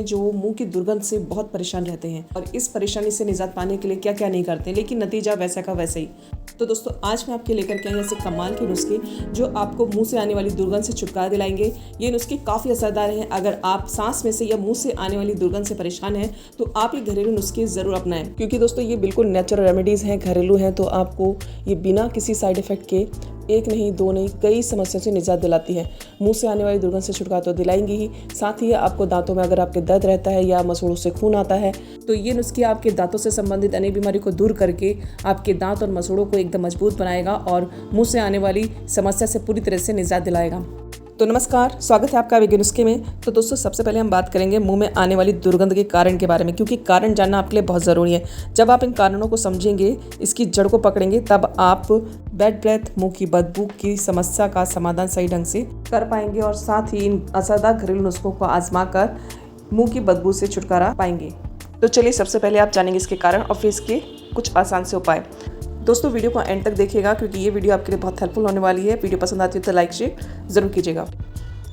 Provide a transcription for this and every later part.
हैं जो मुंह की दुर्गंध से बहुत परेशान रहते हैं और इस परेशानी से निजात पाने के लिए क्या क्या नहीं करते, लेकिन नतीजा वैसा का वैसा ही। तो दोस्तों आज मैं आपके लेकर के आई ऐसे कमाल के नुस्खे जो आपको मुंह से आने वाली दुर्गंध से छुटकारा दिलाएंगे। ये नुस्खे काफ़ी असरदार हैं। अगर आप सांस में से या मुंह से आने वाली दुर्गंध से परेशान हैं तो आप ये घरेलू नुस्खे ज़रूर अपनाएं, क्योंकि दोस्तों ये बिल्कुल नेचुरल रेमेडीज़ हैं, घरेलू हैं। तो आपको ये बिना किसी साइड इफेक्ट के एक नहीं दो नहीं कई समस्याओं से निजात दिलाती है। मुंह से आने वाली दुर्गंध से छुटकारा तो दिलाएंगी ही, साथ ही आपको दांतों में अगर आपके दर्द रहता है या मसूड़ों से खून आता है तो ये नुस्खे आपके दांतों से संबंधित अनेक बीमारी को दूर करके आपके दांत और मसूड़ों को एकदम मजबूत बनाएगा और मुंह से आने वाली समस्या से पूरी तरह से निजात दिलाएगा। तो नमस्कार, स्वागत है आपका वेगे नुस्खे में। तो दोस्तों सबसे पहले हम बात करेंगे मुंह में आने वाली दुर्गंध के कारण के बारे में, क्योंकि कारण जानना आपके लिए बहुत ज़रूरी है। जब आप इन कारणों को समझेंगे, इसकी जड़ को पकड़ेंगे, तब आप बैड ब्रेथ, मुंह की बदबू की समस्या का समाधान सही ढंग से कर पाएंगे और साथ ही इन असरदार घरेलू नुस्खों को आजमा कर मुंह की बदबू से छुटकारा पाएंगे। तो चलिए सबसे पहले आप जानेंगे इसके कारण और फिर इसके कुछ आसान से उपाय। दोस्तों वीडियो को एंड तक देखिएगा, क्योंकि ये वीडियो आपके लिए बहुत हेल्पफुल होने वाली है। वीडियो पसंद आती है तो लाइक शेयर ज़रूर कीजिएगा।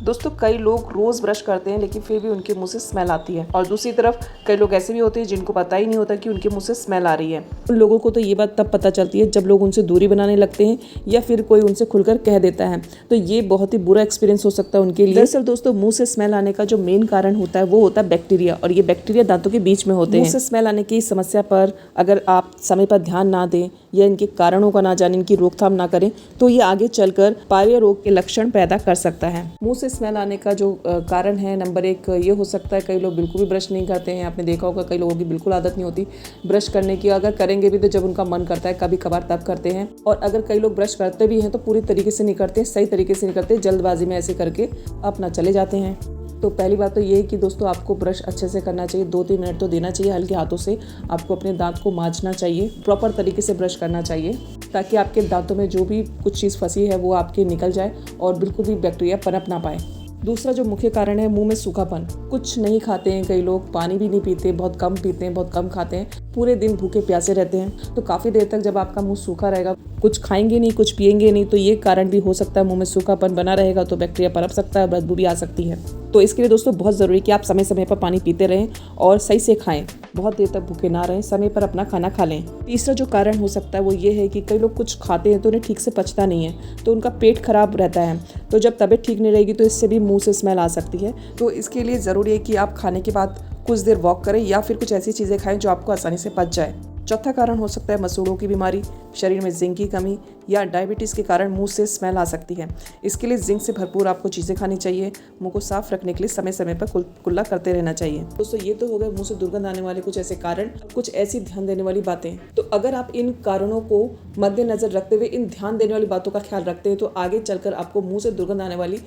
दोस्तों कई लोग रोज़ ब्रश करते हैं लेकिन फिर भी उनके मुंह से स्मेल आती है, और दूसरी तरफ कई लोग ऐसे भी होते हैं जिनको पता ही नहीं होता कि उनके मुंह से स्मेल आ रही है। उन लोगों को तो ये बात तब पता चलती है जब लोग उनसे दूरी बनाने लगते हैं या फिर कोई उनसे खुलकर कह देता है, तो ये बहुत ही बुरा एक्सपीरियंस हो सकता है उनके लिए। दरअसल दोस्तों मुंह से स्मेल आने का जो मेन कारण होता है वो होता है बैक्टीरिया, और ये बैक्टीरिया दांतों के बीच में होते हैं। मुंह से स्मेल आने की समस्या पर अगर आप समय पर ध्यान ना दें या इनके कारणों का ना जाने, इनकी रोकथाम ना करें, तो ये आगे चलकर पायरिया रोग के लक्षण पैदा कर सकता है। मुंह से स्मेल आने का जो कारण है नंबर 1 ये हो सकता है, कई लोग बिल्कुल भी ब्रश नहीं करते हैं। आपने देखा होगा कई लोगों की बिल्कुल आदत नहीं होती ब्रश करने की, अगर करेंगे भी तो जब उनका मन करता है, कभी कभार तब करते हैं। और अगर कई लोग ब्रश करते भी हैं तो पूरी तरीके से नहीं करते, सही तरीके से नहीं करते, जल्दबाजी में ऐसे करके अपना चले जाते हैं। तो पहली बात तो ये है कि दोस्तों आपको ब्रश अच्छे से करना चाहिए, 2-3 मिनट तो देना चाहिए हल्के हाथों से। आपको अपने दांत को मांजना चाहिए, प्रॉपर तरीके से ब्रश करना चाहिए, ताकि आपके दांतों में जो भी कुछ चीज़ फंसी है वो आपके निकल जाए और बिल्कुल भी बैक्टीरिया पनप ना पाए। दूसरा जो मुख्य कारण है मुंह में सूखापन। कुछ नहीं खाते हैं कई लोग, पानी भी नहीं पीते, बहुत कम पीते हैं, बहुत कम खाते हैं, पूरे दिन भूखे प्यासे रहते हैं। तो काफ़ी देर तक जब आपका मुंह सूखा रहेगा, कुछ खाएंगे नहीं, कुछ पिएंगे नहीं, तो ये कारण भी हो सकता है। मुंह में सूखापन बना रहेगा तो बैक्टीरिया पनप सकता है, बदबू भी आ सकती है। तो इसके लिए दोस्तों बहुत ज़रूरी है कि आप समय समय पर पानी पीते रहें और सही से खाएं, बहुत देर तक भूखे ना रहें, समय पर अपना खाना खा लें। तीसरा जो कारण हो सकता है वो ये है कि कई लोग कुछ खाते हैं तो उन्हें ठीक से पचता नहीं है, तो उनका पेट खराब रहता है। तो जब तबीयत ठीक नहीं रहेगी तो इससे भी मुंह से स्मेल आ सकती है। तो इसके लिए ज़रूरी है कि आप खाने के बाद कुछ देर वॉक करें या फिर कुछ ऐसी चीज़ें खाएं जो आपको आसानी से पच जाए। चौथा कारण हो सकता है मसूड़ों की बीमारी, शरीर में जिंक की कमी या डायबिटीज़ के कारण मुंह से स्मेल आ सकती है। इसके लिए जिंक से भरपूर आपको चीज़ें खानी चाहिए। मुंह को साफ रखने के लिए समय समय पर कुल्ला करते रहना चाहिए। दोस्तों ये तो हो गए मुंह से दुर्गंध आने वाले कुछ ऐसे कारण, कुछ ऐसी ध्यान देने वाली बातें। तो अगर आप इन कारणों को मद्देनजर रखते हुए इन ध्यान देने वाली बातों का ख्याल रखते हैं तो आगे चलकर आपको मुँह से दुर्गंध आने वाली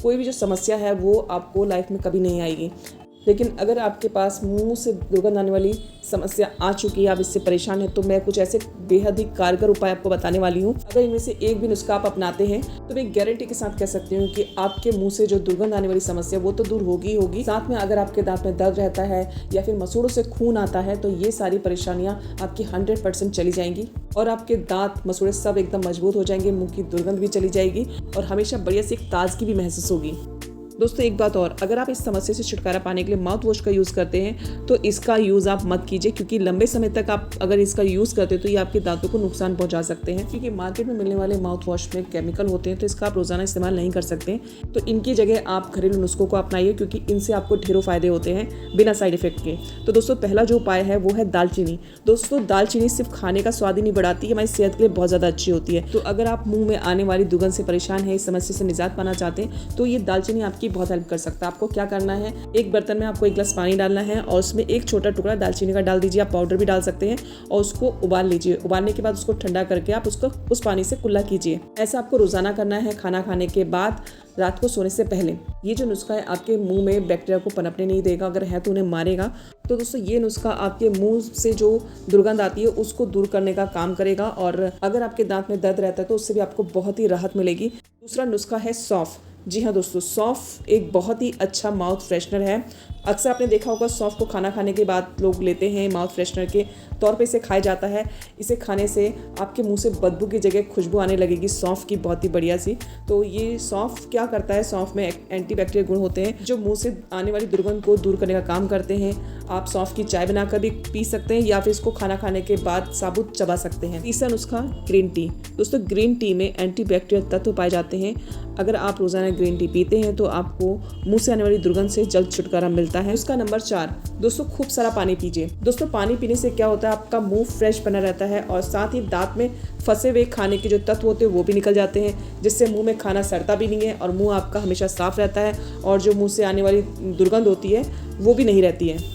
कोई भी जो समस्या है वो आपको लाइफ में कभी नहीं आएगी। लेकिन अगर आपके पास मुंह से दुर्गंध आने वाली समस्या आ चुकी है, आप इससे परेशान हैं, तो मैं कुछ ऐसे बेहद ही कारगर उपाय आपको बताने वाली हूँ। अगर इनमें से एक भी नुस्खा आप अपनाते हैं तो मैं गारंटी के साथ कह सकती हूँ कि आपके मुंह से जो दुर्गंध आने वाली समस्या वो तो दूर होगी होगी, साथ में अगर आपके दांत में दर्द रहता है या फिर मसूड़ों से खून आता है तो ये सारी परेशानियाँ आपकी 100% चली जाएंगी और आपके दांत मसूड़े सब एकदम मजबूत हो जाएंगे, मुँह की दुर्गंध भी चली जाएगी और हमेशा बढ़िया सी एक ताजगी भी महसूस होगी। दोस्तों एक बात और, अगर आप इस समस्या से छुटकारा पाने के लिए माउथ वॉश का यूज़ करते हैं तो इसका यूज़ आप मत कीजिए, क्योंकि लंबे समय तक आप अगर इसका यूज़ करते हैं तो ये आपके दांतों को नुकसान पहुंचा सकते हैं। क्योंकि मार्केट में मिलने वाले माउथ वॉश में केमिकल होते हैं, तो इसका आप रोज़ाना इस्तेमाल नहीं कर सकते। तो इनकी जगह आप घरेलू नुस्खों को अपनाइए, क्योंकि इनसे आपको ढेरों फायदे होते हैं बिना साइड इफेक्ट के। तो दोस्तों पहला जो उपाय है वो है दालचीनी। दोस्तों दालचीनी सिर्फ खाने का स्वाद ही नहीं बढ़ाती है, हमारी सेहत के लिए बहुत ज़्यादा अच्छी होती है। तो अगर आप मुँह में आने वाली दुर्गंध से परेशान है, इस समस्या से निजात पाना चाहते हैं, तो ये दालचीनी आपकी बहुत हेल्प कर सकता है। आपको क्या करना है, एक बर्तन में आपको 1 गिलास पानी डालना है और उसमें एक छोटा टुकड़ा दालचीनी का डाल दीजिए। आप पाउडर भी डाल सकते हैं और उसको उबाल लीजिए। उबालने के बाद उसको ठंडा करके आप उसको उस पानी से कुल्ला कीजिए। ऐसा आपको रोजाना करना है, खाना खाने के बाद, रात को सोने से पहले। ये जो नुस्खा है आपके मुंह में बैक्टीरिया को पनपने नहीं देगा, अगर है तो उन्हें मारेगा। तो दोस्तों ये नुस्खा आपके मुंह से जो दुर्गंध आती है उसको दूर करने का काम करेगा, और अगर आपके दांत में दर्द रहता है तो उससे भी आपको बहुत ही राहत मिलेगी। दूसरा नुस्खा है सौंफ। जी हाँ दोस्तों, सौंफ एक बहुत ही अच्छा माउथ फ्रेशनर है। अक्सर आपने देखा होगा सौंफ को खाना खाने के बाद लोग लेते हैं माउथ फ्रेशनर के तौर पे इसे खाया जाता है। इसे खाने से आपके मुंह से बदबू की जगह खुशबू आने लगेगी सौंफ की, बहुत ही बढ़िया सी। तो ये सौंफ क्या करता है, सौंफ में एंटीबैक्टीरियल गुण होते हैं जो मुंह से आने वाली दुर्गंध को दूर करने का काम करते हैं। आप सौंफ की चाय बनाकर भी पी सकते हैं या फिर इसको खाना खाने के बाद साबुत चबा सकते हैं। तीसरा नुस्खा ग्रीन टी। दोस्तों ग्रीन टी में एंटीबैक्टीरियल तत्व पाए जाते हैं। अगर आप रोजाना ग्रीन टी पीते हैं तो आपको मुंह से आने वाली दुर्गंध से जल्द छुटकारा मिलता है। उसका नंबर 4, दोस्तों खूब सारा पानी पीजिए। दोस्तों पानी पीने से क्या होता है, आपका मुंह फ्रेश बना रहता है और साथ ही दांत में फंसे हुए खाने के जो तत्व होते हैं वो भी निकल जाते हैं, जिससे मुंह में खाना सड़ता भी नहीं है और मुंह आपका हमेशा साफ रहता है और जो मुंह से आने वाली दुर्गंध होती है वो भी नहीं रहती है।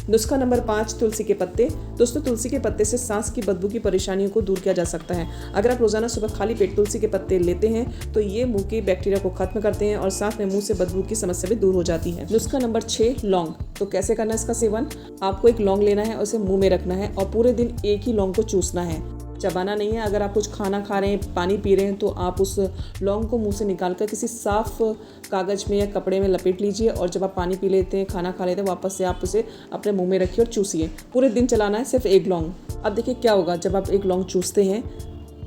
नुस्खा नंबर 5, तुलसी के पत्ते। दोस्तों तुलसी के पत्ते से सांस की बदबू की परेशानियों को दूर किया जा सकता है। अगर आप रोजाना सुबह खाली पेट तुलसी के पत्ते लेते हैं तो ये मुंह के बैक्टीरिया को खत्म करते हैं और साथ में मुंह से बदबू की समस्या भी दूर हो जाती है। नुस्खा नंबर 6, लौंग। तो कैसे करना है इसका सेवन, आपको एक लौंग लेना है और उसे मुंह में रखना है और पूरे दिन एक ही लौंग को चूसना है, चबाना नहीं है। अगर आप कुछ खाना खा रहे हैं, पानी पी रहे हैं तो आप उस लौंग को मुंह से निकालकर किसी साफ कागज में या कपड़े में लपेट लीजिए और जब आप पानी पी लेते हैं, खाना खा लेते हैं, वापस से आप उसे अपने मुंह में रखिए और चूसिए। पूरे दिन चलाना है सिर्फ एक लौंग। अब देखिए क्या होगा, जब आप एक लौंग चूसते हैं,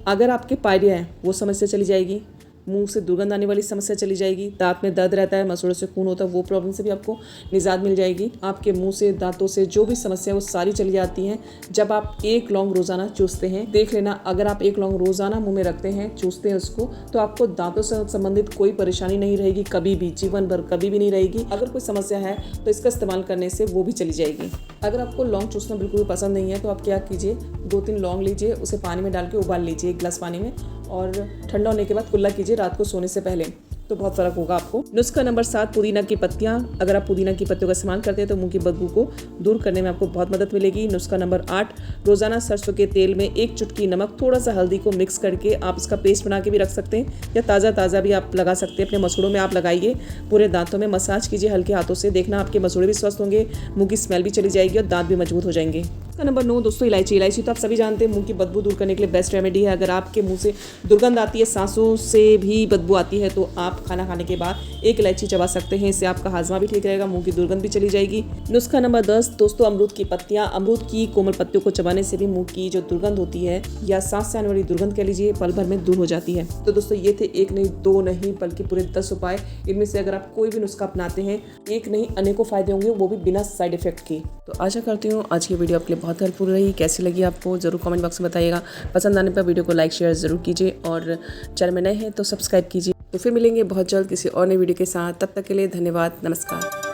अगर आपके पायरिया है वो समस्या चली जाएगी, मुंह से दुर्गंध आने वाली समस्या चली जाएगी, दांत में दर्द रहता है, मसूड़ों से खून होता है, वो प्रॉब्लम से भी आपको निजात मिल जाएगी। आपके मुंह से, दांतों से जो भी समस्या है वो सारी चली जाती हैं जब आप एक लौंग रोजाना चूसते हैं। देख लेना, अगर आप एक लौंग रोजाना मुंह में रखते हैं, चूसते हैं उसको, तो आपको दांतों से संबंधित कोई परेशानी नहीं रहेगी, कभी भी, जीवन भर कभी भी नहीं रहेगी। अगर कोई समस्या है तो इसका इस्तेमाल करने से वो भी चली जाएगी। अगर आपको लौंग चूसना बिल्कुल भी पसंद नहीं है तो आप क्या कीजिए, 2-3 लौंग लीजिए, उसे पानी में डाल के उबाल लीजिए, 1 गिलास पानी में, और ठंडा होने के बाद कुल्ला कीजिए रात को सोने से पहले, तो बहुत फर्क होगा आपको। नुस्खा नंबर 7, पुदीना की पत्तियां। अगर आप पुदीना की पत्तियों का इस्तेमाल करते हैं तो मुंह की बदबू को दूर करने में आपको बहुत मदद मिलेगी। नुस्खा नंबर 8, रोजाना सरसों के तेल में 1 चुटकी नमक, थोड़ा सा हल्दी को मिक्स करके आप इसका पेस्ट बना के भी रख सकते हैं या ताज़ा भी आप लगा सकते हैं। अपने मसूड़ों में आप लगाइए, पूरे दांतों में मसाज कीजिए हल्के हाथों से, देखना आपके मसूड़े भी स्वस्थ होंगे, मुंह की स्मेल भी चली जाएगी और दांत भी मजबूत हो जाएंगे। नंबर 9, दोस्तों इलायची। इलायची तो आप सभी जानते हैं मुंह की बदबू दूर करने के लिए बेस्ट रेमेडी है। अगर आपके मुंह से दुर्गंध आती है, सांसों से भी बदबू आती है, तो आप खाना खाने के बाद 1 इलायची चबा सकते हैं। इससे आपका हाजमा भी ठीक रहेगा, मुंह की दुर्गंध भी चली जाएगी। नुस्खा नंबर 10, दोस्तों अमरूद की पत्तियां। अमरूद की कोमल पत्तियों को चबाने से भी मुंह की जो दुर्गंध होती है या सांस से आने वाली दुर्गंध कह लीजिए, पल भर में दूर हो जाती है। तो दोस्तों ये थे 1 नहीं 2 नहीं बल्कि पूरे 10 उपाय। इनमें से अगर आप कोई भी नुस्खा अपनाते हैं, एक नहीं अनेकों फायदे होंगे, वो भी बिना साइड इफेक्ट के। तो आशा करती हूँ आज की वीडियो आपके लिए बहुत हेल्पफुल रही। कैसी लगी आपको जरूर कमेंट बॉक्स में बताइएगा। पसंद आने पर वीडियो को लाइक शेयर जरूर कीजिए और चैनल में नए हैं तो सब्सक्राइब कीजिए। तो फिर मिलेंगे बहुत जल्द किसी और नई वीडियो के साथ। तब तक के लिए धन्यवाद, नमस्कार।